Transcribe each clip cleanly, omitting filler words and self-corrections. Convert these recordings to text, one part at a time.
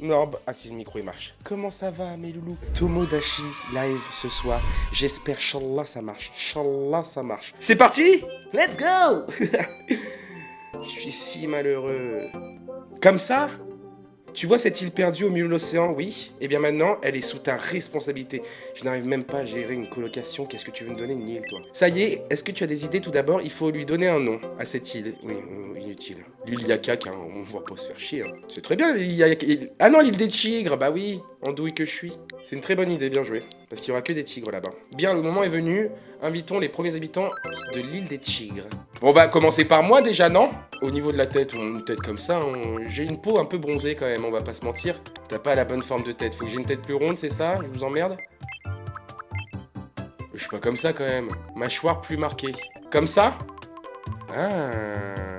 Non, bah, ah si, le micro il marche. Comment ça va, mes loulous? Tomodachi live ce soir. J'espère, Inch'Allah, ça marche. Inch'Allah, ça marche. C'est parti? Let's go! Je suis si malheureux. Comme ça? Tu vois cette île perdue au milieu de l'océan? Oui. Et bien maintenant, elle est sous ta responsabilité. Je n'arrive même pas à gérer une colocation. Qu'est-ce que tu veux me donner une île, toi? Ça y est, est-ce que tu as des idées? Tout d'abord, il faut lui donner un nom à cette île. Oui, inutile. L'île Yakak, hein, on va pas se faire chier. Hein. C'est très bien, l'île Yakak. Ah non, l'île des tigres, bah oui, andouille que je suis. C'est une très bonne idée, bien joué. Parce qu'il y aura que des tigres là-bas. Bien, le moment est venu. Invitons les premiers habitants de l'île des tigres. Bon, on va commencer par moi déjà, non? Au niveau de la tête, une tête comme ça, j'ai une peau un peu bronzée quand même, on va pas se mentir. T'as pas la bonne forme de tête, faut que j'ai une tête plus ronde, c'est ça? Je vous emmerde? Je suis pas comme ça quand même. Mâchoire plus marquée. Comme ça? Ah.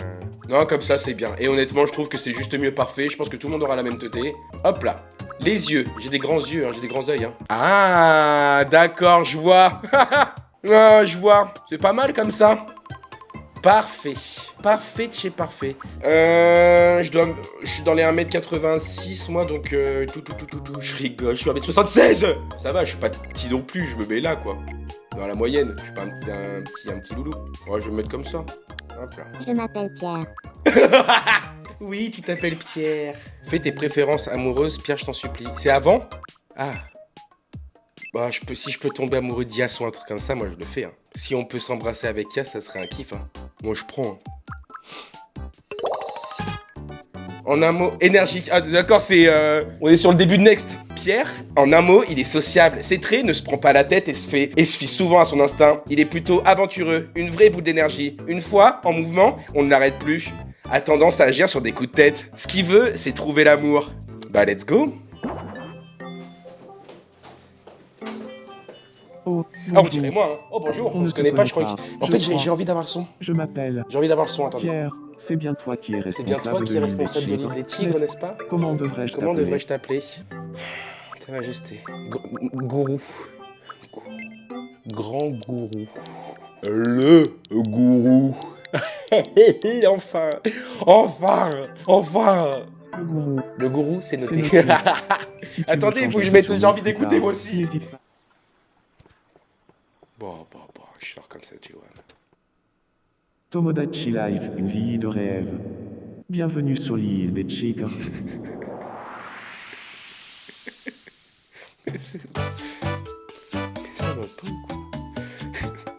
Non, comme ça c'est bien. Et honnêtement, je trouve que c'est juste mieux parfait. Je pense que tout le monde aura la même teuté. Hop là. Les yeux. J'ai des grands yeux, hein, j'ai des grands yeux. Hein. Ah, d'accord, je vois. Non, je vois. C'est pas mal comme ça. Parfait. Parfait de chez parfait. Je suis dans les 1m86 moi, donc tout. Je rigole, je suis 1m76. Ça va, je suis pas petit non plus, je me mets là quoi. Dans la moyenne, je suis pas un petit loulou. Ouais, je vais me mettre comme ça. Hop là. Je m'appelle Pierre. Oui, tu t'appelles Pierre. Fais tes préférences amoureuses, Pierre, je t'en supplie. C'est avant? Ah. Bah, si je peux tomber amoureux d'Yas ou un truc comme ça, moi je le fais. Hein. Si on peut s'embrasser avec Yas, ça serait un kiff. Hein. Moi je prends. Hein. En un mot, énergique. Ah, d'accord, on est sur le début de Next. Pierre, en un mot, il est sociable. C'est très, ne se prend pas la tête et se fie souvent à son instinct. Il est plutôt aventureux, une vraie boule d'énergie. Une fois, en mouvement, on ne l'arrête plus. A tendance à agir sur des coups de tête. Ce qu'il veut, c'est trouver l'amour. Bah, let's go. Oh, ah, on dirait moi, hein. Oh, bonjour, on se connaît pas, je crois. En fait, j'ai envie d'avoir le son. Je m'appelle J'ai envie d'avoir le son, attendez. Pierre, c'est bien toi qui es responsable de l'île des tigres, n'est-ce pas? Comment devrais-je t'appeler? Ta Majesté. Gourou. Grand gourou. Le gourou. Enfin. Le gourou, c'est noté. Si attendez, il faut que je mette... J'ai envie d'écouter moi aussi. Bon, je sors comme ça, tu vois. Tomodachi Life, une vie de rêve. Bienvenue sur l'île des tigres. Ça va pas ou quoi?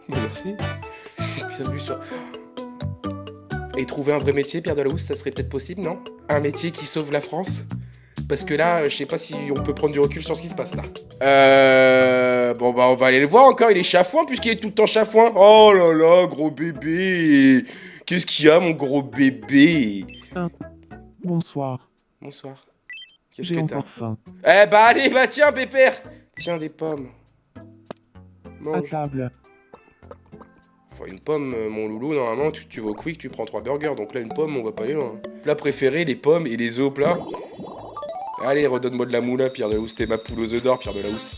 Merci. Bienvenue sur... Et trouver un vrai métier, Pierre Delahousse, ça serait peut-être possible, non? Un métier qui sauve la France? Parce que là, je sais pas si on peut prendre du recul sur ce qui se passe là. Bon bah on va aller le voir encore, il est chafouin puisqu'il est tout le temps chafouin. Oh là là, gros bébé. Qu'est-ce qu'il y a mon gros bébé? Bonsoir. Bonsoir. Qu'est-ce que t'as? Faim. Eh bah allez, bah tiens pépère. Tiens des pommes. Mange. À table. Enfin, une pomme, mon loulou, normalement, tu vas au Quick, tu prends 3 burgers. Donc là, une pomme, on va pas aller loin. Plat préféré, les pommes et les œufs au plat. Allez, redonne-moi de la moula, Pierre Delahousse. T'es ma poule aux œufs d'or, Pierre Delahousse.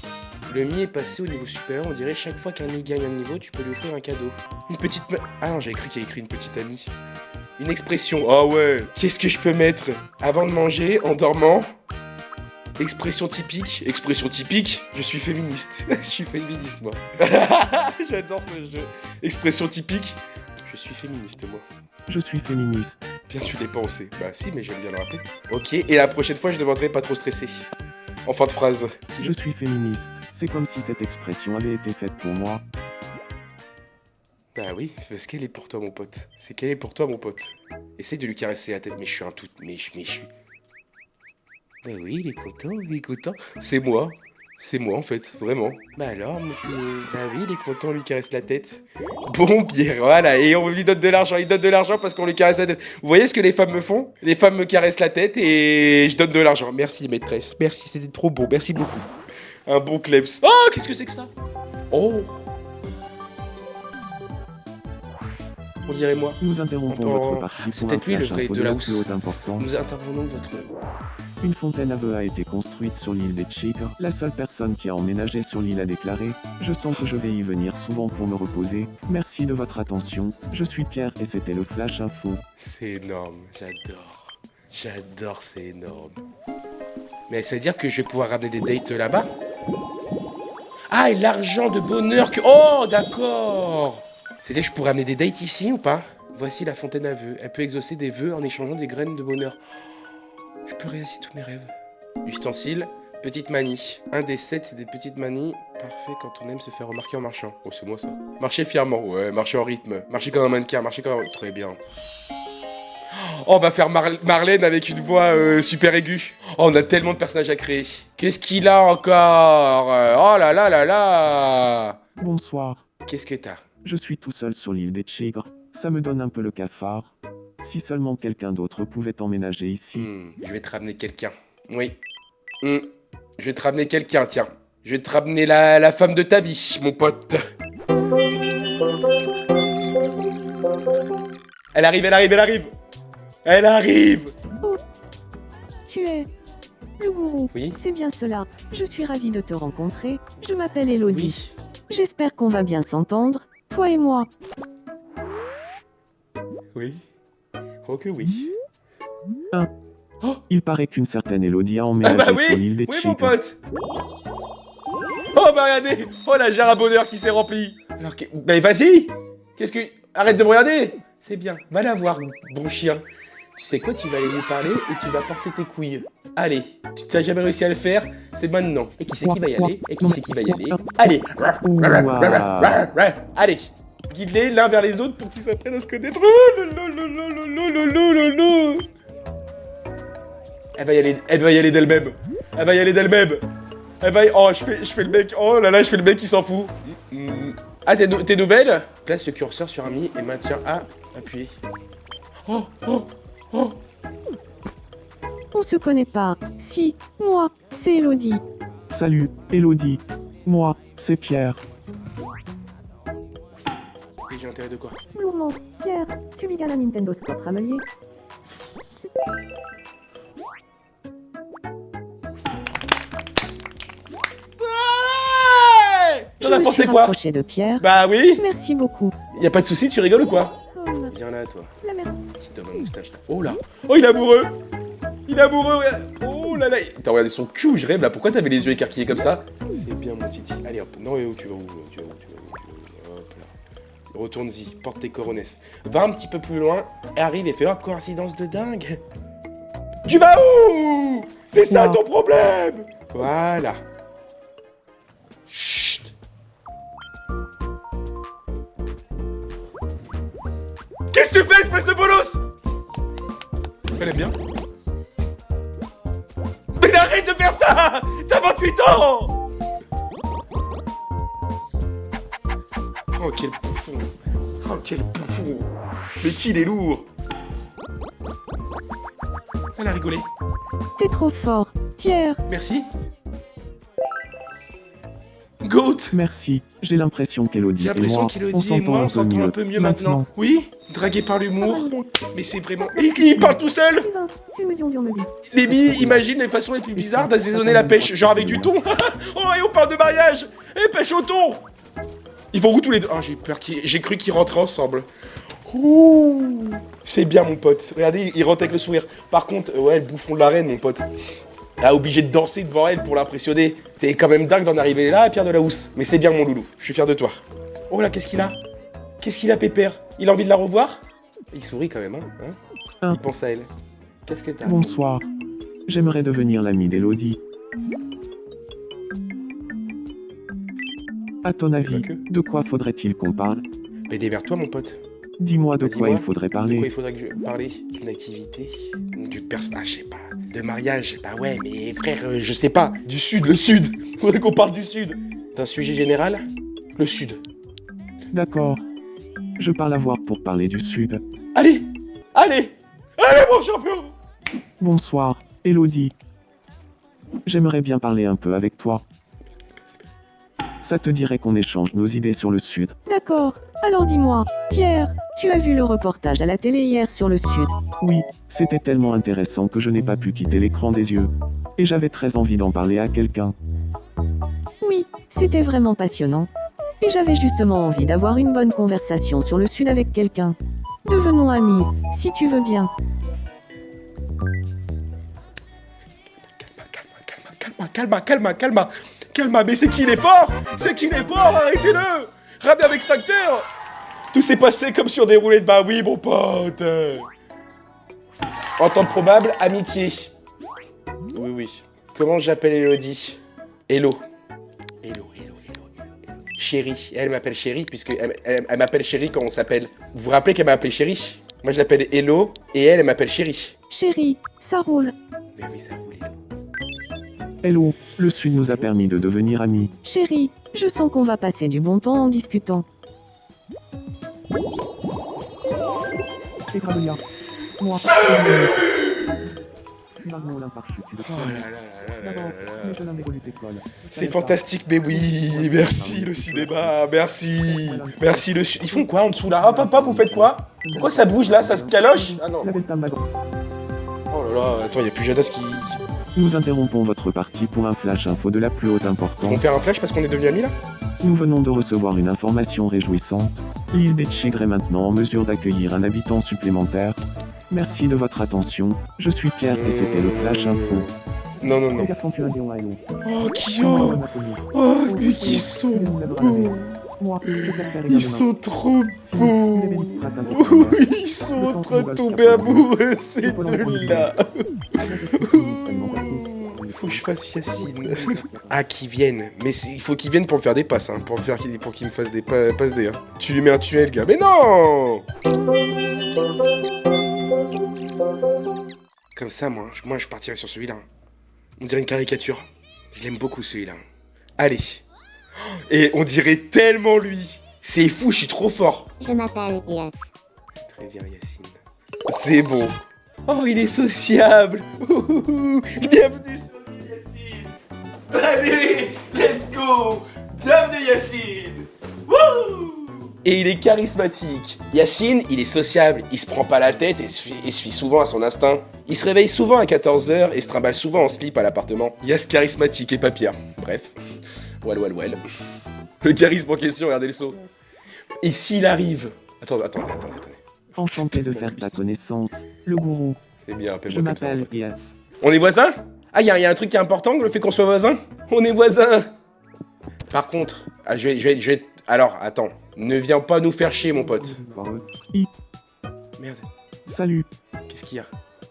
Le Mi est passé au niveau supérieur. On dirait chaque fois qu'un Mi gagne un niveau, tu peux lui offrir un cadeau. Une petite... Ah non, j'avais cru qu'il y a écrit une petite amie. Une expression. Ah ouais. Qu'est-ce que je peux mettre avant de manger, en dormant? Expression typique. Expression typique. Je suis féministe. Je suis féministe, moi. J'adore ce jeu. Expression typique. Je suis féministe, moi. Je suis féministe. Bien, tu l'es pensé. Bah si, mais j'aime bien le rappeler. Ok, et la prochaine fois, je demanderai pas trop stresser. En fin de phrase. Je suis féministe. C'est comme si cette expression avait été faite pour moi. Bah oui, parce qu'elle est pour toi, mon pote. C'est qu'elle est pour toi, mon pote. Essaye de lui caresser la tête, mais je suis un tout... Mais je suis... Bah oui, il est content. C'est moi, en fait, vraiment. Bah alors, bah oui, il est content, on lui caresse la tête. Bon, bien, voilà, et on lui donne de l'argent, il donne de l'argent parce qu'on lui caresse la tête. Vous voyez ce que les femmes me font? Les femmes me caressent la tête et je donne de l'argent. Merci, maîtresse, merci, c'était trop beau, merci beaucoup. Un bon kleps. Oh, qu'est-ce que c'est que ça? Oh. On dirait moi. Nous interrompons votre partie pour un peut-être lui le vrai de la housse. Nous intervenons votre... Une fontaine à bœufs a été construite sur l'île des tigres. La seule personne qui a emménagé sur l'île a déclaré « Je sens que je vais y venir souvent pour me reposer. Merci de votre attention. Je suis Pierre et c'était le Flash Info. » C'est énorme, j'adore. J'adore, c'est énorme. Mais ça veut dire que je vais pouvoir ramener des dates là-bas? Ah, et l'argent de bonheur que... Oh, d'accord. C'est-à-dire que je pourrais amener des dates ici ou pas? Voici la fontaine à vœux. Elle peut exaucer des vœux en échangeant des graines de bonheur. Je peux réaliser tous mes rêves. Ustensile, petite manie. Un des 7, c'est des petites manies. Parfait quand on aime se faire remarquer en marchant. Oh, c'est moi ça. Marcher fièrement, ouais, marcher en rythme. Marcher comme un mannequin, marcher comme un... Très bien. Oh, on va faire Marlène avec une voix super aiguë. Oh, on a tellement de personnages à créer. Qu'est-ce qu'il a encore? Oh là là là là. Bonsoir. Qu'est-ce que t'as? Je suis tout seul sur l'île des Tigres. Ça me donne un peu le cafard. Si seulement quelqu'un d'autre pouvait emménager ici. Je vais te ramener quelqu'un. Oui. Je vais te ramener quelqu'un, tiens. Je vais te ramener la femme de ta vie, mon pote. Elle arrive, elle arrive, elle arrive. Elle arrive. Oh, tu es le gourou. Oui. C'est bien cela. Je suis ravie de te rencontrer. Je m'appelle Elodie. Oui. J'espère qu'on va bien s'entendre, toi et moi. Oui. Oh que oui. Il paraît qu'une certaine Elodie a Ah emménagé bah oui. sur l'île des Oui, mon Tigres. pote. Oh bah regardez. Oh la jarre à bonheur qui s'est remplie. Alors que... Bah vas-y. Qu'est-ce que... Arrête de me regarder. C'est bien. Va la voir, bon chien. Tu sais quoi, tu vas aller lui parler et tu vas porter tes couilles. Allez, tu t'as jamais réussi à le faire, c'est maintenant. Et qui c'est qui va y aller? Et qui c'est qui va y aller? Allez. Allez. Guide-les l'un vers les autres pour qu'ils s'apprennent à se connaître. Elle va y aller, elle va y aller d'elle-même. Elle va y aller d'elle-même. Elle va y... Oh, je fais le mec. Oh là là, je fais le mec qui s'en fout. Ah, t'es nouvelle? Place le curseur sur un mi et maintiens A appuyé. Oh, oh, oh. On se connaît pas. Si, moi, c'est Elodie. Salut, Elodie. Moi, c'est Pierre. Et j'ai intérêt de quoi? Lourmand, Pierre, tu m'égales à Nintendo Sport Ramelier. T'en as pensé quoi? Rapproché de Pierre. Bah oui. Merci beaucoup. Y a pas de souci, tu rigoles ou quoi? Oh, Viens là, toi. la merde. Petit homme à moustache là. Oh là. Oh, il est amoureux. Il est amoureux, regarde. Oh là là. T'as regardé son cul, je rêve là. Pourquoi t'avais les yeux écarquillés comme ça? C'est bien, mon titi. Allez hop. Non, et où tu vas où? Tu vas où? Tu vas où? Hop là. Retourne-y. Porte tes coronesses. Va un petit peu plus loin. Arrive et fais oh, coïncidence de dingue. Tu vas où? C'est ça Non. ton problème. Voilà. Chut. Qu'est-ce que tu fais, espèce de bolos? Elle aime bien. Mais arrête de faire ça! T'as 28 ans! Oh, quel bouffon! Oh, quel bouffon! Mais qu'il est lourd! Elle a rigolé. T'es trop fort. Pierre, Merci. Goat! Merci, j'ai l'impression qu'Elodie J'ai et l'impression moi, qu'Elodie et moi, on s'entend un peu mieux maintenant. Oui? Dragué par l'humour. Mais c'est vraiment... Il parle tout seul! Lémi imagine les façons les plus bizarres d'assaisonner la pêche, genre avec du thon. Oh, et on parle de mariage. Et pêche au thon. Ils vont où tous les deux? Oh, j'ai cru qu'ils rentraient ensemble. Ouh. C'est bien, mon pote. Regardez, il rentre avec le sourire. Par contre, ouais, le bouffon de la reine, mon pote. Ah, obligé de danser devant elle pour l'impressionner. C'est quand même dingue d'en arriver là, Pierre de la Housse. Mais c'est bien, mon loulou. Je suis fier de toi. Oh là, qu'est-ce qu'il a? Qu'est-ce qu'il a, Pépère? Il a envie de la revoir? Il sourit quand même, hein? Il pense à elle. Qu'est-ce que t'as? Bonsoir. J'aimerais devenir l'ami d'Elodie. À ton avis, de quoi faudrait-il qu'on parle? Mais démerde-toi, mon pote. Dis-moi de Bah, quoi dis-moi. il faudrait De quoi parler. il faudrait que je parle? D'une activité? Du personnage, je sais pas. De mariage? Bah ouais, mais frère, je sais pas. Du sud, le sud. Faudrait qu'on parle du sud. D'un sujet général? Le sud. D'accord. Je parle à voir pour parler du Sud. Allez! Allez! Allez, mon champion! Bonsoir, Elodie. J'aimerais bien parler un peu avec toi. Ça te dirait qu'on échange nos idées sur le Sud? D'accord. Alors dis-moi, Pierre, tu as vu le reportage à la télé hier sur le Sud? Oui, c'était tellement intéressant que je n'ai pas pu quitter l'écran des yeux. Et j'avais très envie d'en parler à quelqu'un. Oui, c'était vraiment passionnant. Et j'avais justement envie d'avoir une bonne conversation sur le Sud avec quelqu'un. Devenons amis, si tu veux bien. Calma, mais c'est qu'il est fort. C'est qu'il est fort, arrêtez-le. Ramenez avec extincteur. Tout s'est passé comme sur des roulets de bain, oui, mon pote. En temps probable, amitié. Oui. Comment j'appelle Elodie? Hello. Chérie. Elle m'appelle chérie, puisque elle m'appelle chérie quand on s'appelle. Vous vous rappelez qu'elle m'a appelé chérie? Moi, je l'appelle Hello, et elle m'appelle chérie. Chérie, ça roule. Mais oui, ça roule. Hello, le Sud nous a permis de devenir amis. Chérie, je sens qu'on va passer du bon temps en discutant. Et Gravelia. Moi. C'est fantastique, mais oui, merci le cinéma, merci. Merci le... Ils font quoi en dessous là? Hop, vous faites quoi? Pourquoi ça bouge là? Ça se caloche? Ah non. Oh là là, attends, y'a plus Jadas qui... Nous interrompons votre partie pour un flash info de la plus haute Ils importance. vont faire un flash parce qu'on est devenus amis là? Nous venons de recevoir une information réjouissante. L'île des Chigres est maintenant en mesure d'accueillir un habitant supplémentaire. Merci de votre attention. Je suis Pierre et c'était le flash info. Non. Oh, Oh, mais qui sont beaux. Ils sont trop beaux. Ils sont en train de tomber amoureux, ces deux-là. Faut que je fasse Yacine. Ah, qu'ils viennent. Mais il faut qu'ils viennent pour me faire des passes, hein. Pour qu'ils me fassent des passes D. Hein. Tu lui mets un tunnel, gars. Mais non! Comme ça, moi, je partirais sur celui-là. On dirait une caricature. Je l'aime beaucoup, celui-là. Allez. Et on dirait tellement lui. C'est fou, je suis trop fort. Je m'appelle Yass. C'est très bien, Yacine. C'est bon. Oh, il est sociable. Bienvenue sur l'île Yacine. Allez, let's go. Bienvenue, Yacine. Wouh! Et il est charismatique. Yacine, il est sociable, il se prend pas la tête et se fie souvent à son instinct. Il se réveille souvent à 14h et se trimballe souvent en slip à l'appartement. Yass charismatique et pas Pierre. Bref. Well. Le charisme en question, regardez le saut. Et s'il arrive... Attendez. Enchanté de faire ta connaissance, le gourou. C'est bien, Je appelle-moi comme ça. m'appelle Yass. On est voisins? Ah, y a un truc qui est important, le fait qu'on soit voisins? On est voisins. Par contre, je vais... Alors, attends. Ne viens pas nous faire chier, mon pote. Merde. Salut. Qu'est-ce qu'il y a?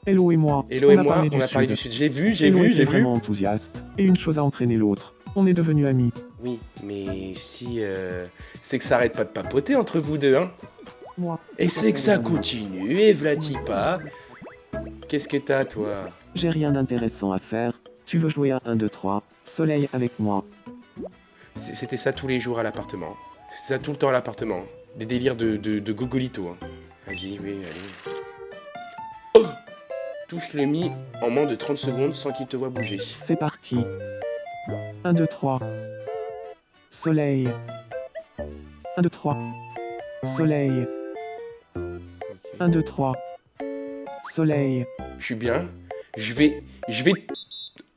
Hello et moi. Hello et moi, parlé on a parlé du Sud. J'ai vu. Hello était vraiment enthousiaste. Et une chose a entraîné l'autre. On est devenus amis. Oui, mais si... c'est que ça arrête pas de papoter entre vous deux, hein? Moi. Et c'est que ça continue, et vlati pas. Qu'est-ce que t'as, toi? J'ai rien d'intéressant à faire. Tu veux jouer à 1, 2, 3, soleil avec moi. C'était ça tous les jours à l'appartement. C'était ça tout le temps à l'appartement. Des délires de gogolito, hein. Vas-y, oui, allez. Oh, touche le mi en moins de 30 secondes sans qu'il te voie bouger. C'est parti. 1, 2, 3. Soleil. 1, 2, 3. Soleil. 1, 2, 3. Soleil. Je suis bien. Je vais...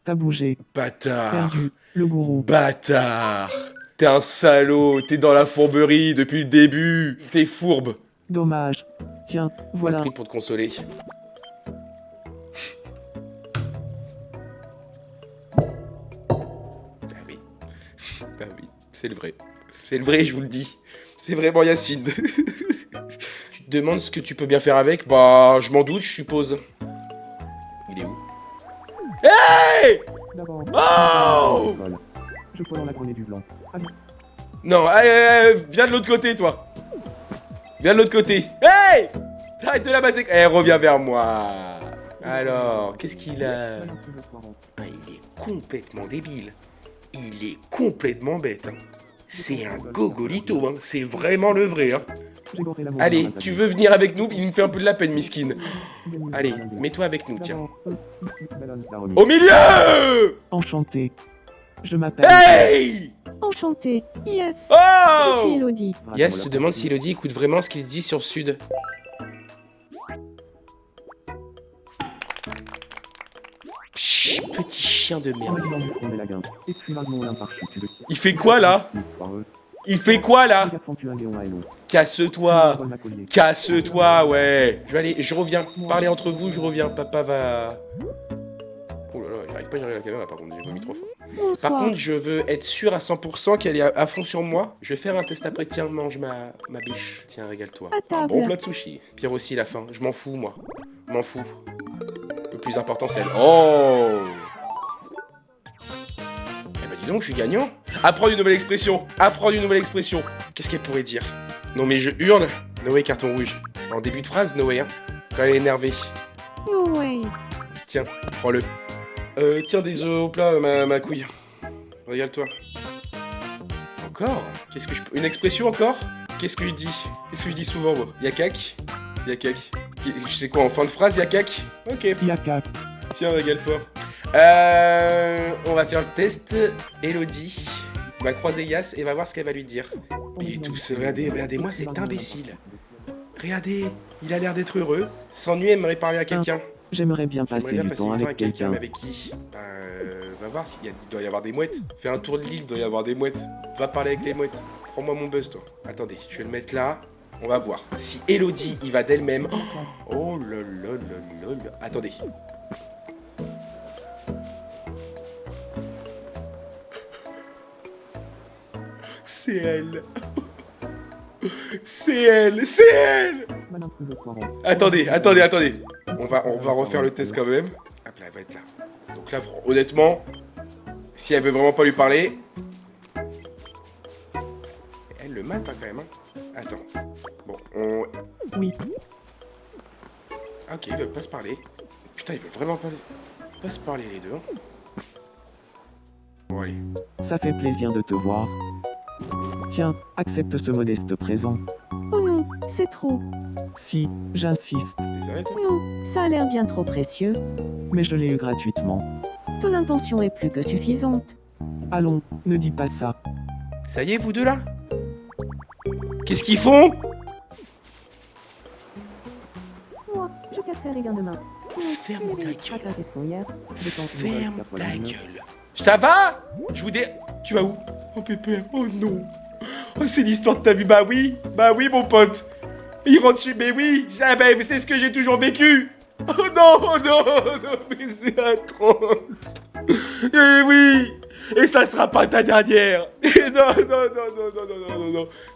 T'as bougé. Bâtard. Perdu. Le gourou. Bâtard. T'es un salaud. T'es dans la fourberie depuis le début. T'es fourbe. Dommage. Tiens, voilà. Pris pour te consoler. Ah oui. Ah oui. C'est le vrai. C'est le vrai, je vous le dis. C'est vraiment Yacine. Tu te demandes ce que tu peux bien faire avec? Bah, je m'en doute, je suppose. Il est où? Hey! D'abord. Oh! Je colle en la grenée du blanc. Allez. Non, allez, viens de l'autre côté, toi. Viens de l'autre côté. Hey! Arrête de la battre. Eh, reviens vers moi. Alors, qu'est-ce qu'il a? Ah, il est complètement débile. Il est complètement bête. Hein. C'est un gogolito, hein. C'est vraiment le vrai. Hein. Allez, tu veux venir avec nous? Il me fait un peu de la peine, miskin. Allez, mets-toi avec nous, tiens. Au milieu! Enchanté. Je m'appelle... Hey! Enchanté. Yes. Je suis Oh! Elodie. Yes se demande si Elodie écoute vraiment ce qu'il dit sur le Sud. Chut, petit chien de merde. Il fait quoi là? Il fait quoi là? Casse-toi. Casse-toi, ouais. Je vais aller, je reviens. Parlez entre vous, je reviens. Papa va... Oh là là, il arrive pas gérer la caméra, par contre, j'ai vomi 3 fois. Bonsoir. Par contre, je veux être sûr à 100% qu'elle est à fond sur moi. Je vais faire un test après. Tiens, mange ma biche. Tiens, régale-toi. À Un table. bon plat de sushi. Pire aussi, la fin. Je m'en fous, moi. M'en fous. Le plus important, c'est elle. Oh! Eh ben, dis donc, je suis gagnant. Apprendre une nouvelle expression. Apprendre une nouvelle expression. Qu'est-ce qu'elle pourrait dire? Non, mais je hurle. Noé, carton rouge. En début de phrase, Noé, hein. Quand elle est énervée. No way. Tiens, prends-le. Tiens des œufs au plat, ma couille. Régale-toi. Encore? Qu'est-ce que je peux... Une expression encore? Qu'est-ce que je dis? Qu'est-ce que je dis souvent, moi? Yakak? Yakak. Je sais quoi, en fin de phrase, yakak? Ok. Yaka. Tiens, régale-toi. On va faire le test. Elodie va croiser Yas et va voir ce qu'elle va lui dire. Il est tout seul. Regardez-moi cet imbécile. Regardez, il a l'air d'être heureux. S'ennuie, aimerait parler à quelqu'un. J'aimerais bien J'aimerais passer bien du passer temps du temps avec avec quelqu'un, quelqu'un. mais avec qui? Va voir s'il doit y avoir des mouettes. Fais un tour de l'île, il doit y avoir des mouettes. Va parler avec les mouettes. Prends-moi mon buzz, toi. Attendez, je vais le mettre là. On va voir. Si Elodie y va d'elle-même... Oh là là là là là. Attendez. C'est elle. C'est elle. C'est elle. Attendez. On va refaire le test quand même. Hop là, elle va être là. Donc là, honnêtement, si elle veut vraiment pas lui parler... Elle le mate hein, quand même. Hein. Attends. Bon, Oui. Ah, ok, ils veulent pas se parler. Putain, ils veulent vraiment pas se parler les deux. Hein. Bon, allez. Ça fait plaisir de te voir. Tiens, accepte ce modeste présent. Oh non, c'est trop. Si, j'insiste, T'es sérieux, toi? Non, ça a l'air bien trop précieux. mais je l'ai eu gratuitement. Ton intention est plus que suffisante. Allons, ne dis pas ça. Ça y est, vous deux là? Qu'est-ce qu'ils font? Moi, je casserai rien demain. Ferme ta gueule. Hier. Ferme ta gueule. Ça va? Je vous dis... Tu vas où? Oh pépère, oh non. Oh c'est l'histoire de ta vie, bah oui, mon pote. Il rentre chez... Mais oui, c'est ce que j'ai toujours vécu. Oh non, mais c'est atroce. Eh oui. Et ça sera pas ta dernière.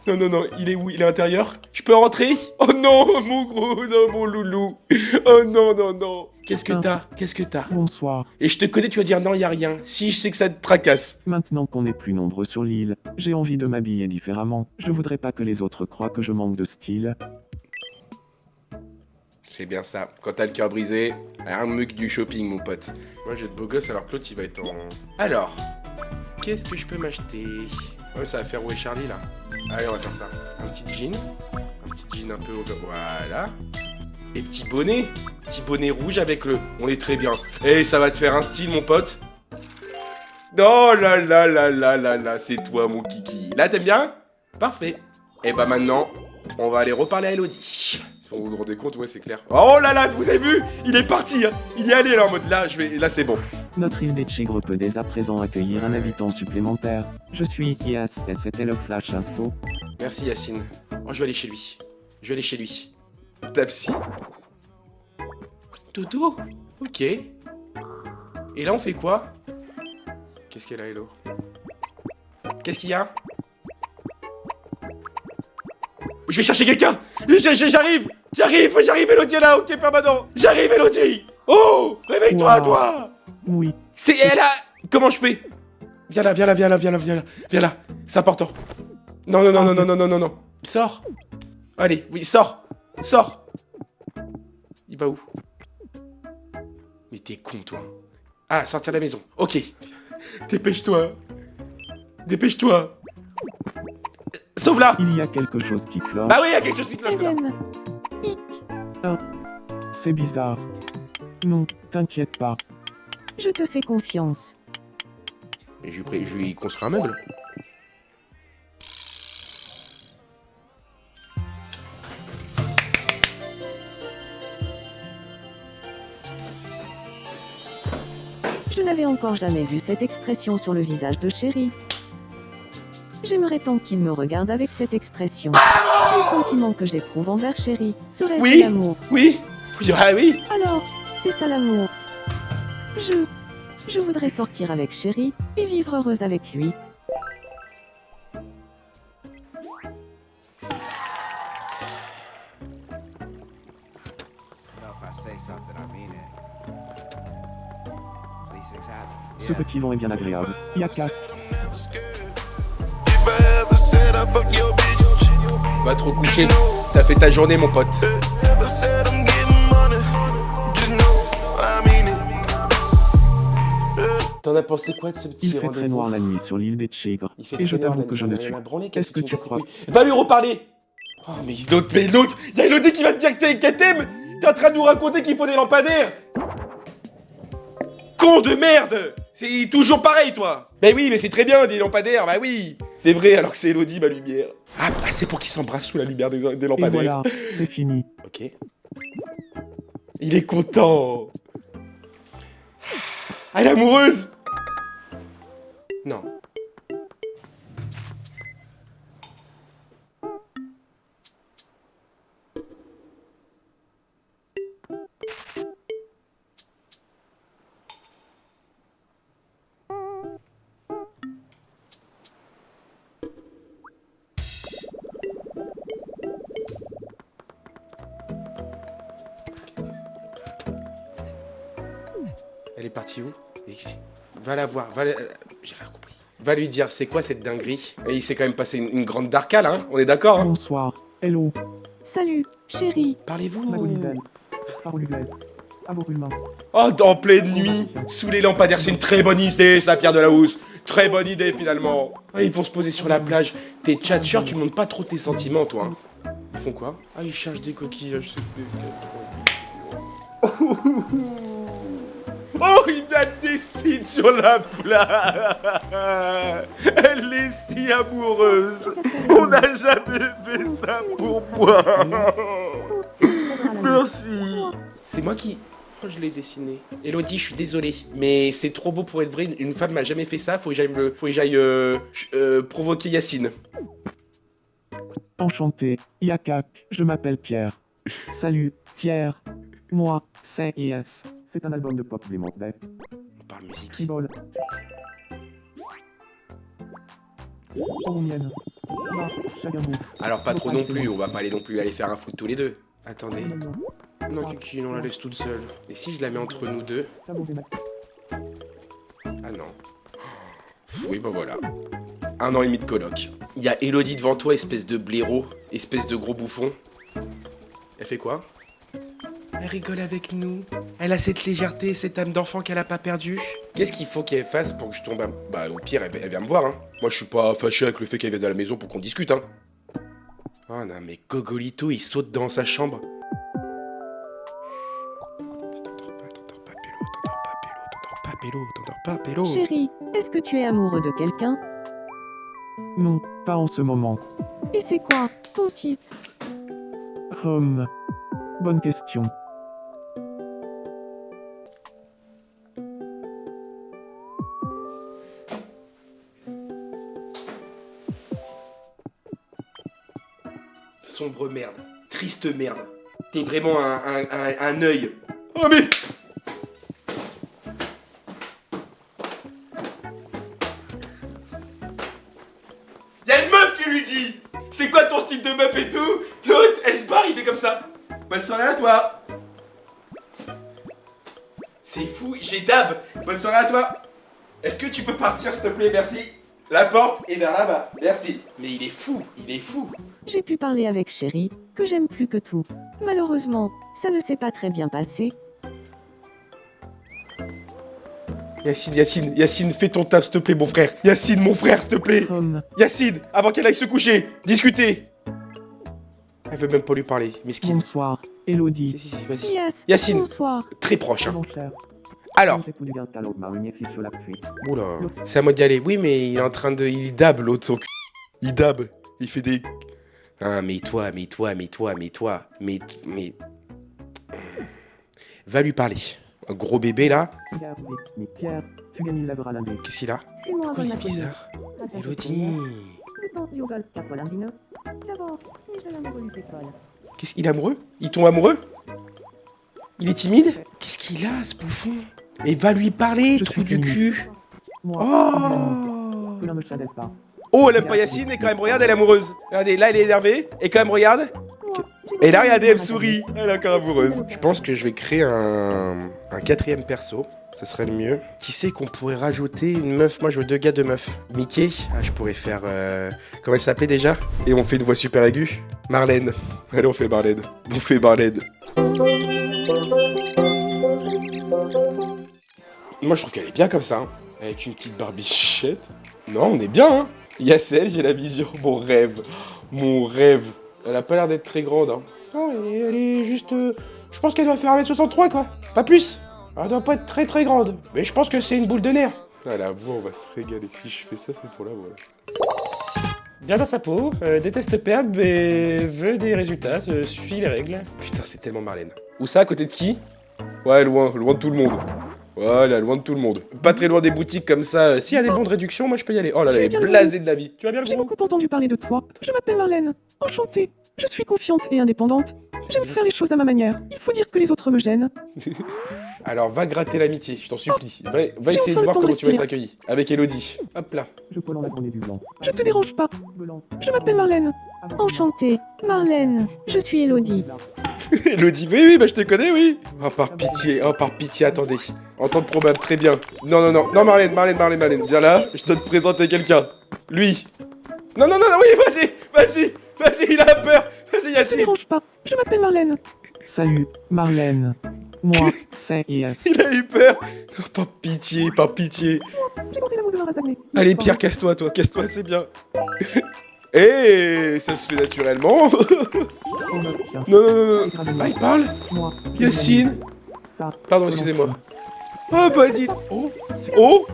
Non, il est où? Il est à l'intérieur? Je peux rentrer? Oh non, mon gros, non, mon loulou. Oh non. Qu'est-ce que t'as? Bonsoir. Et je te connais, tu vas dire non, y a rien. Si, je sais que ça te tracasse. Maintenant qu'on n'est plus nombreux sur l'île, j'ai envie de m'habiller différemment. Je voudrais pas que les autres croient que je manque de style. C'est bien ça. Quand t'as le cœur brisé, un mec du shopping, mon pote. Moi, j'ai de beaux gosses, alors que l'autre, il va être en... Alors, qu'est-ce que je peux m'acheter? Ouais, ça va faire où est Charlie, là? Allez, on va faire ça. Un petit jean un peu over... Voilà. Et petit bonnet rouge avec le... On est très bien. Et ça va te faire un style, mon pote. Oh là là, c'est toi, mon kiki. Là, t'aimes bien? Parfait. Et bah maintenant, on va aller reparler à Elodie. Vous vous rendez compte? Ouais, c'est clair. Oh là là, vous avez vu? Il est parti, hein. Il y est allé, là, en mode... Là, c'est bon. Notre île des Chigres peut dès à présent accueillir un habitant supplémentaire. Je suis Yas et c'était le Flash Info. Merci, Yacine. Oh, je vais aller chez lui. Tapsi. Toto? Ok. Et là, on fait quoi? Qu'est-ce qu'elle a, Hello? Qu'est-ce qu'il y a? Je vais chercher quelqu'un! J'arrive, Elodie est là, ok, permanent! J'arrive, Elodie! Oh! Réveille-toi, Wow. toi! Oui, C'est elle là! Comment je fais? Viens là, c'est important. Non. Sors! Allez, oui, sors! Il va où? Mais t'es con, toi. Ah, sortir de la maison. Ok. Dépêche-toi. Sauve-la! il y a quelque chose qui cloche. Bah oui, il y a quelque chose qui cloche là. Eden. Hic. C'est bizarre. Non, t'inquiète pas. Je te fais confiance. Mais je lui construis un meuble. Je n'avais encore jamais vu cette expression sur le visage de Chéri. J'aimerais tant qu'il me regarde avec cette expression. Le sentiment que j'éprouve envers Chéri serait Oui. l'amour. Oui. Ah oui. Alors, c'est ça l'amour. Je Je voudrais sortir avec Chéri et vivre heureuse avec lui. Ce petit vent est bien agréable. Yaka. Va te recoucher. T'as fait ta journée, mon pote. T'en as pensé quoi de ce petit Il fait très rendez-vous? noir la nuit sur l'île des Chèvres. Il fait Et je très noir, t'avoue la que je nuit, ne on a suis. la branlée, Est-ce que me tu casses les crois couilles. Va lui reparler. Oh, mais l'autre, il y a Elodie qui va te dire qu'elle t'aime. T'es en train de nous raconter qu'il faut des lampadaires. Con de merde. C'est toujours pareil, toi. Bah oui, mais c'est très bien, des lampadaires, bah oui. C'est vrai, alors que c'est Elodie, ma lumière. Ah, bah, c'est pour qu'ils s'embrassent sous la lumière des Et lampadaires. voilà, c'est fini. Ok. Il est content. Ah, elle est amoureuse. Non. Elle est partie où? Va la voir, j'ai rien compris. Va lui dire, c'est quoi cette dinguerie? Et il s'est quand même passé une grande darkale, hein? On est d'accord, hein? Bonsoir. Hello. Salut, Chéri. Parlez-vous? Magolibel. Parolubel. Amourhumain. Oh, en pleine nuit, sous les lampadaires, c'est une très bonne idée, ça, Pierre Delahousse. Très bonne idée, finalement. Ah, ils vont se poser sur la plage. T'es tchatcheur, tu montres pas trop tes sentiments, toi. Hein. Ils font quoi? Ah, ils cherchent des coquillages. Oh, il la décide sur la plage. Elle est si amoureuse. On n'a jamais fait ça pour moi. Merci. C'est moi qui... Oh, je l'ai dessiné. Elodie, je suis désolé, mais c'est trop beau pour être vrai. Une femme m'a jamais fait ça. Faut que j'aille provoquer Yacine. Enchanté. Yakak. Je m'appelle Pierre. Salut, Pierre. Moi, c'est Yes. C'est un album de pop démonté. On parle musique. Tribol. Oh mienne. Bah, chacun vous. Alors pas trop non plus. On va pas aller non plus aller faire un foot tous les deux. Attendez. Non, non, non. Non, Kiki, on la laisse toute seule. Et si je la mets entre nous deux? Ça vaut bien. Ah non. Oui, bah voilà. 1 an et demi de coloc. Il y a Elodie devant toi, espèce de blaireau, espèce de gros bouffon. Elle fait quoi? Elle rigole avec nous. Elle a cette légèreté, cette âme d'enfant qu'elle a pas perdue. Qu'est-ce qu'il faut qu'elle fasse pour que je tombe à... Bah au pire, elle vient me voir, hein. Moi, je suis pas fâché avec le fait qu'elle vienne à la maison pour qu'on discute, hein. Oh non, mais Gogolito, il saute dans sa chambre. T'endors pas, Pélo. Chéri, est-ce que tu es amoureux de quelqu'un? Non, pas en ce moment. Et c'est quoi ton type? Bonne question. Sombre merde. Triste merde. T'es vraiment un œil. Oh mais... Y'a une meuf qui lui dit: c'est quoi ton style de meuf et tout? L'autre, elle se barre, il fait comme ça. Bonne soirée à toi. C'est fou, j'ai dab. Bonne soirée à toi. Est-ce que tu peux partir s'il te plaît, merci? La porte est vers là-bas, merci. Mais il est fou, il est fou. J'ai pu parler avec Chéri, que j'aime plus que tout. Malheureusement, ça ne s'est pas très bien passé. Yacine, fais ton taf s'il te plaît, mon frère. Yacine, mon frère, s'il te plaît. Yacine, avant qu'elle aille se coucher, discuter. Elle veut même pas lui parler, mesquine. Bonsoir, Elodie. Si, vas-y. Yes, Yacine. bonsoir. Très proche, hein. Mon cher. Alors, Oula. oula, c'est à moi d'y aller. Oui, mais il est en train de... Il dab, l'autre, son cul. Il dab. Il fait des... Ah, mais toi. Va lui parler. Un gros bébé, là. Pierre, tu gagnes la bralade. Qu'est-ce qu'il a? Pourquoi il est bizarre? Elodie. Qu'est-ce qu'il est amoureux? Il tombe amoureux? Il est timide? Qu'est-ce qu'il a, ce bouffon? Et va lui parler, Je trou suis du féministe. cul. Moi, Oh. cela me chagrine pas. Oh, elle aime pas Yacine, et quand même, regarde, elle est amoureuse. Regardez, là, elle est énervée, et quand même, regarde. Et là, regardez, elle sourit. Elle est encore amoureuse. Je pense que je vais créer un 4ème perso. Ça serait le mieux. Qui sait qu'on pourrait rajouter une meuf? Moi, je veux 2 gars, 2 meufs. Mickey. Ah, je pourrais faire... Comment elle s'appelait déjà? Et on fait une voix super aiguë. Marlène. Allez, on fait Marlène. On fait Marlène. Moi, je trouve qu'elle est bien comme ça. Hein. Avec une petite barbichette. Non, on est bien, hein. Yassel, j'ai la vision. Mon rêve. Mon rêve. Elle a pas l'air d'être très grande, hein. Non, elle est juste... je pense qu'elle doit faire 1m63, quoi. Pas plus. Elle doit pas être très très grande. Mais je pense que c'est une boule de nerf. Ah, la voix, on va se régaler. Si je fais ça, c'est pour la voix. Bien dans sa peau, déteste perdre, mais veut des résultats, suit les règles. Putain, c'est tellement Marlène. Où ça, à côté de qui? Ouais, loin de tout le monde. Voilà, loin de tout le monde. Pas très loin des boutiques comme ça. S'il y a des bons de réduction, moi je peux y aller. Oh là là, elle est blasée de la vie. Tu vas bien le J'ai gros? beaucoup entendu parler de toi. Je m'appelle Marlène. Enchantée. Je suis confiante et indépendante. J'aime faire les choses à ma manière. Il faut dire que les autres me gênent. Alors va gratter l'amitié, je t'en supplie. Va J'ai essayer de enfin le voir temps de comment tu vas être respirer. accueilli. Avec Elodie. Hop là. Je peux la journée du blanc. Je te dérange pas. Blanc. Je m'appelle Marlène. Enchantée, Marlène, je suis Elodie. Elodie, oui, bah je te connais, oui. Oh par pitié, attendez. En temps de problème, très bien. Non, Marlène, viens là, je dois te présenter quelqu'un. Lui. Non, oui, vas-y, il a peur. Vas-y, Je te Yacine. dérange pas. Je m'appelle Marlène. Salut, Marlène. Moi, c'est Yes. Il a eu peur. Oh, par pitié. J'ai compris l'amour de ma rasanée. Allez, Pierre, casse-toi, c'est bien. Et ça se fait naturellement. On obtient. Non. Ah, il parle. Moi, Yacine. ça. Pardon, excusez-moi. Oh, bah dites. Oh.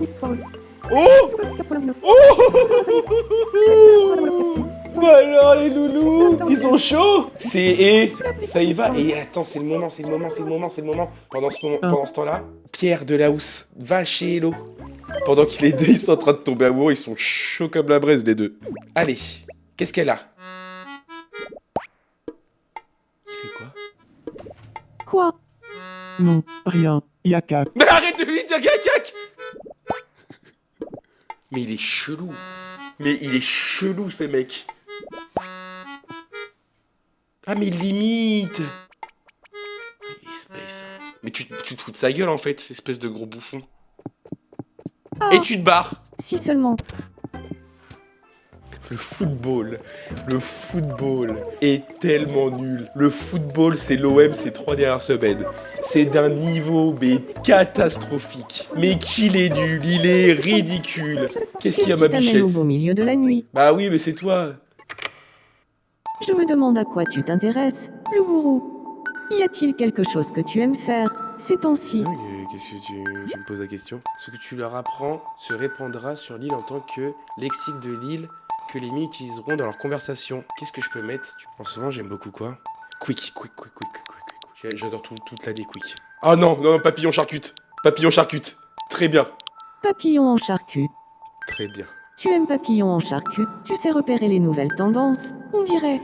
Bah alors les loulous, ils sont chauds. Ça y va. Et attends, c'est le moment. Pendant ce temps-là, Pierre Delahousse va chez Hello. Pendant que les deux, ils sont en train de tomber amoureux, ils sont chauds comme la braise, les deux. Allez, qu'est-ce qu'elle a? Il fait quoi? Quoi? Non, rien. Yaka. Mais arrête de lui dire cacac. Mais il est chelou. Ce mec. Ah mais limite. Il est space. Mais tu te fous de sa gueule en fait, espèce de gros bouffon. Et tu te barres. Si seulement. Le football est tellement nul. Le football, c'est l'OM ces 3 dernières semaines. C'est d'un niveau mais catastrophique. Mais qu'il est nul, il est ridicule. Qu'est-ce qu'il y a ma T'amène bichette? au beau milieu de la nuit. Bah oui, mais c'est toi. Je me demande à quoi tu t'intéresses, le gourou. Y a-t-il quelque chose que tu aimes faire ces temps-ci? Qu'est-ce que tu me poses la question? Ce que tu leur apprends se répandra sur l'île en tant que lexique de l'île que les miens utiliseront dans leur conversation. Qu'est-ce que je peux mettre? En ce moment, j'aime beaucoup quoi? Quick. J'adore toute l'année quick. Ah non, papillon charcute. Très bien. Papillon en charcut. Très bien. Tu aimes papillon en charcut, tu sais repérer les nouvelles tendances, on dirait.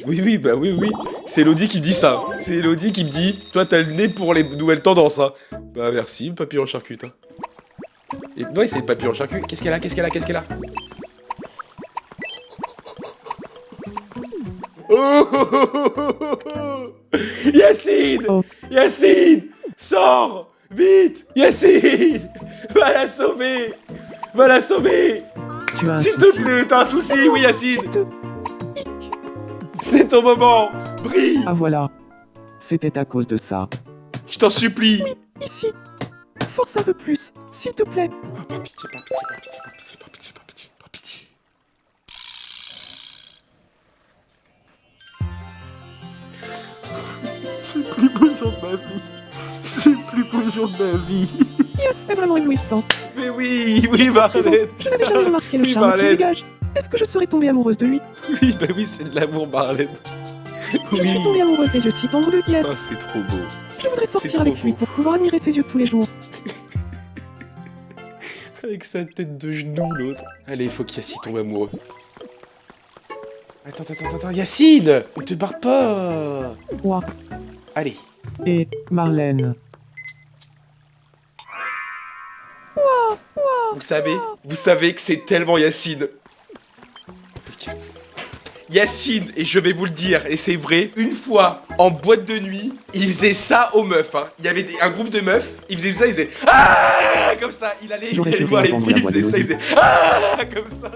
Oui. C'est Elodie qui dit ça. C'est Elodie qui me dit, toi t'as le nez pour les nouvelles tendances, hein. Bah merci, papillon charcute. Hein. Et non, c'est le papillon charcute. Qu'est-ce qu'elle a? Oh Yacine, sors vite. Yacine, va la sauver. Tu as un S'il te souci. plaît, t'as un souci, oui Yacine. C'est ton moment. Brille. Ah voilà. C'était à cause de ça. Je t'en supplie. Ici. Force un peu plus, s'il te plaît. Oh, par pitié. C'est plus beau jour de ma vie. Yes, c'est vraiment éblouissant. Mais oui, Présent, Marlène. je n'avais jamais remarqué le Oui, charme qu'il Marlène. dégage. Est-ce que je serais tombée amoureuse de lui? Oui, c'est de l'amour, Marlène. Je suis tombée amoureuse des yeux si tendres de Yes. Oh, c'est trop beau. Je voudrais c'est sortir trop avec lui beau. pour pouvoir admirer ses yeux tous les jours. Avec sa tête de genou, l'autre. Allez, il faut qu'Yacine tombe amoureux. Attends, Yacine, ne te barre pas. Moi Allez. et Marlène. vous savez que c'est tellement Yacine. Yacine, et je vais vous le dire, et c'est vrai, une fois en boîte de nuit, il faisait ça aux meufs. Hein. Il y avait un groupe de meufs, il faisait ça, il faisait ah comme ça. Il allait voir les filles, il faisait ça, il faisait ah comme ça.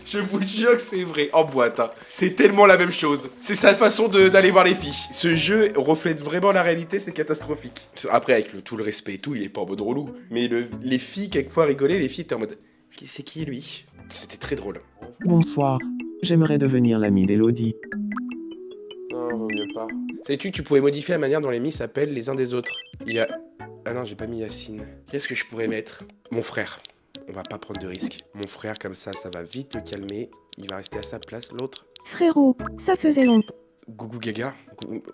Je vous jure que c'est vrai, en boîte. Hein. C'est tellement la même chose. C'est sa façon d'aller voir les filles. Ce jeu reflète vraiment la réalité, c'est catastrophique. Après, avec tout le respect et tout, il est pas en mode relou. Mais les filles, quelquefois, rigolaient, les filles étaient en mode c'est qui lui? C'était très drôle. Bonsoir. J'aimerais devenir l'ami d'Elodie. Non, vaut mieux pas. Sais-tu, tu pouvais modifier la manière dont les mis s'appellent les uns des autres. Il y a... Ah non, j'ai pas mis Yacine. Qu'est-ce que je pourrais mettre? Mon frère. On va pas prendre de risques. Mon frère, comme ça va vite le calmer. Il va rester à sa place, l'autre. Frérot, ça faisait longtemps. Gougou Gaga.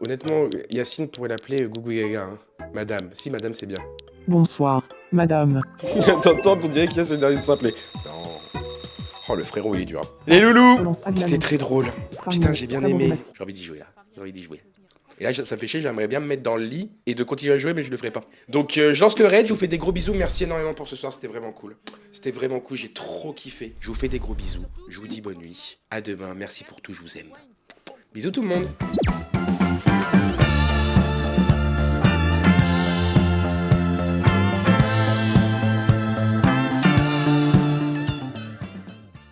Honnêtement, Yacine pourrait l'appeler Gougou Gaga. Hein. Madame. Si, madame, c'est bien. Bonsoir, madame. T'entends, on dirait qu'il y a ce dernier simple. Non. Oh, le frérot, il est dur. Les loulous! C'était très drôle. Putain, j'ai bien aimé. J'ai envie d'y jouer, là. J'ai envie d'y jouer. Et là, ça fait chier, j'aimerais bien me mettre dans le lit et de continuer à jouer, mais je le ferai pas. Donc, je lance le raid, je vous fais des gros bisous. Merci énormément pour ce soir, c'était vraiment cool. C'était vraiment cool, j'ai trop kiffé. Je vous fais des gros bisous. Je vous dis bonne nuit. À demain, merci pour tout, je vous aime. Bisous tout le monde.